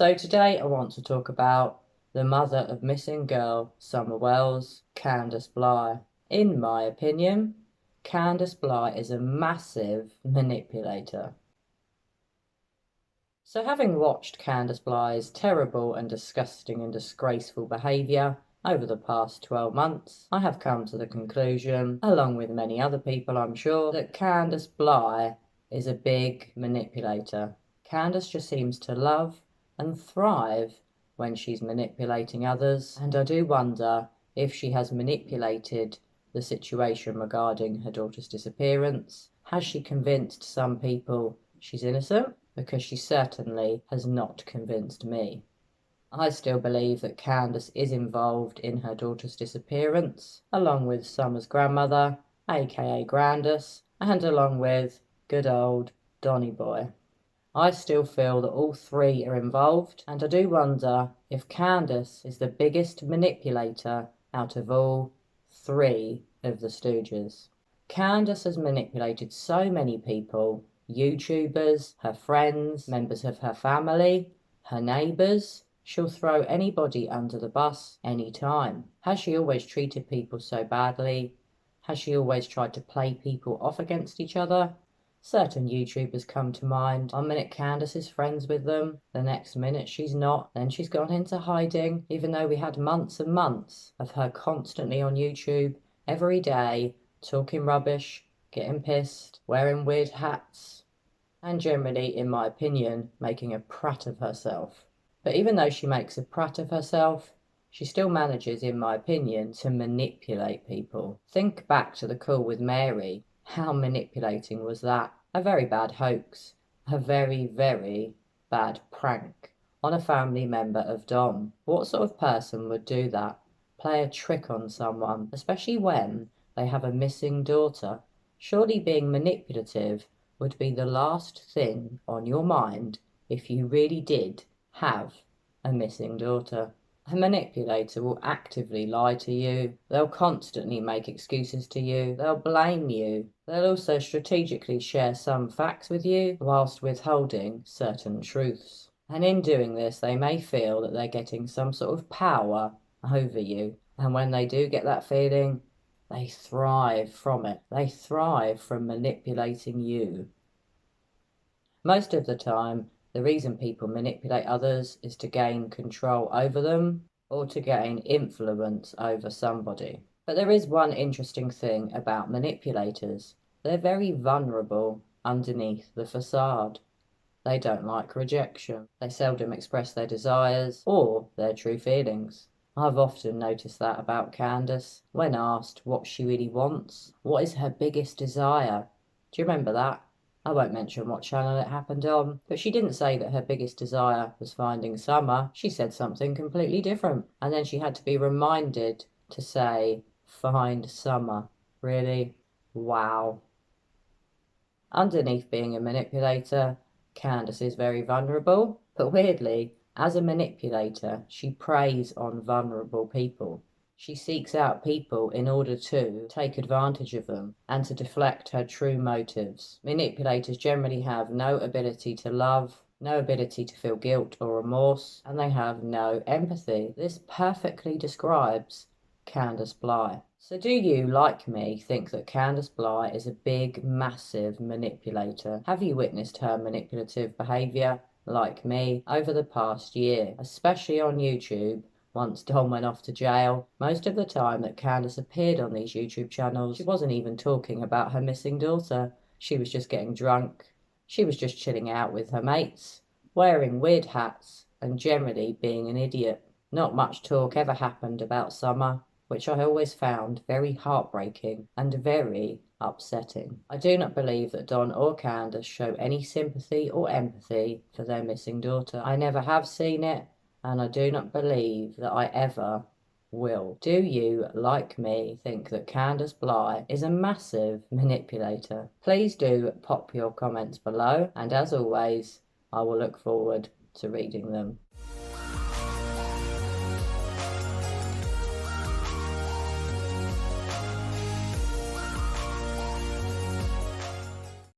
So today I want to talk about the mother of missing girl Summer Wells, Candus Bly. In my opinion, Candus Bly is a massive manipulator. So having watched Candus Bly's terrible and disgusting and disgraceful behaviour over the past 12 months, I have come to the conclusion, along with many other people I'm sure, that Candus Bly is a big manipulator. Candus just seems to love and thrive when she's manipulating others, and I do wonder if she has manipulated the situation regarding her daughter's disappearance. Has she convinced some people she's innocent? Because she certainly has not convinced me. I still believe that Candus is involved in her daughter's disappearance, along with Summer's grandmother, aka Grandus, and along with good old Donny Boy. I still feel that all three are involved, and I do wonder if Candus is the biggest manipulator out of all three of the Stooges. Candus has manipulated so many people, YouTubers, her friends, members of her family, her neighbours. She'll throw anybody under the bus anytime. Has she always treated people so badly? Has she always tried to play people off against each other? Certain YouTubers come to mind. 1 minute Candus is friends with them, the next minute she's not, then she's gone into hiding, even though we had months and months of her constantly on YouTube, every day, talking rubbish, getting pissed, wearing weird hats, and generally, in my opinion, making a prat of herself. But even though she makes a prat of herself, she still manages, in my opinion, to manipulate people. Think back to the call with Mary. How manipulating was that? A very bad hoax. A very, very bad prank on a family member of Dom. What sort of person would do that? Play a trick on someone, especially when they have a missing daughter. Surely being manipulative would be the last thing on your mind if you really did have a missing daughter. A manipulator will actively lie to you. They'll constantly make excuses to you. They'll blame you. They'll also strategically share some facts with you whilst withholding certain truths. And in doing this, they may feel that they're getting some sort of power over you. And when they do get that feeling, they thrive from it. They thrive from manipulating you. Most of the time, the reason people manipulate others is to gain control over them or to gain influence over somebody. But there is one interesting thing about manipulators. They're very vulnerable underneath the facade. They don't like rejection. They seldom express their desires or their true feelings. I've often noticed that about Candus. When asked what she really wants, what is her biggest desire? Do you remember that? I won't mention what channel it happened on, but she didn't say that her biggest desire was finding Summer. She said something completely different. And then she had to be reminded to say, find Summer. Really? Wow. Underneath being a manipulator, Candus is very vulnerable, but weirdly, as a manipulator, she preys on vulnerable people. She seeks out people in order to take advantage of them and to deflect her true motives. Manipulators generally have no ability to love, no ability to feel guilt or remorse, and they have no empathy. This perfectly describes Candus Bly. So do you, like me, think that Candus Bly is a big, massive manipulator? Have you witnessed her manipulative behaviour, like me, over the past year, especially on YouTube? Once Dom went off to jail, most of the time that Candus appeared on these YouTube channels, she wasn't even talking about her missing daughter. She was just getting drunk. She was just chilling out with her mates, wearing weird hats, and generally being an idiot. Not much talk ever happened about Summer, which I always found very heartbreaking and very upsetting. I do not believe that Don or Candus show any sympathy or empathy for their missing daughter. I never have seen it, and I do not believe that I ever will. Do you, like me, think that Candus Bly is a massive manipulator? Please do pop your comments below, and as always, I will look forward to reading them.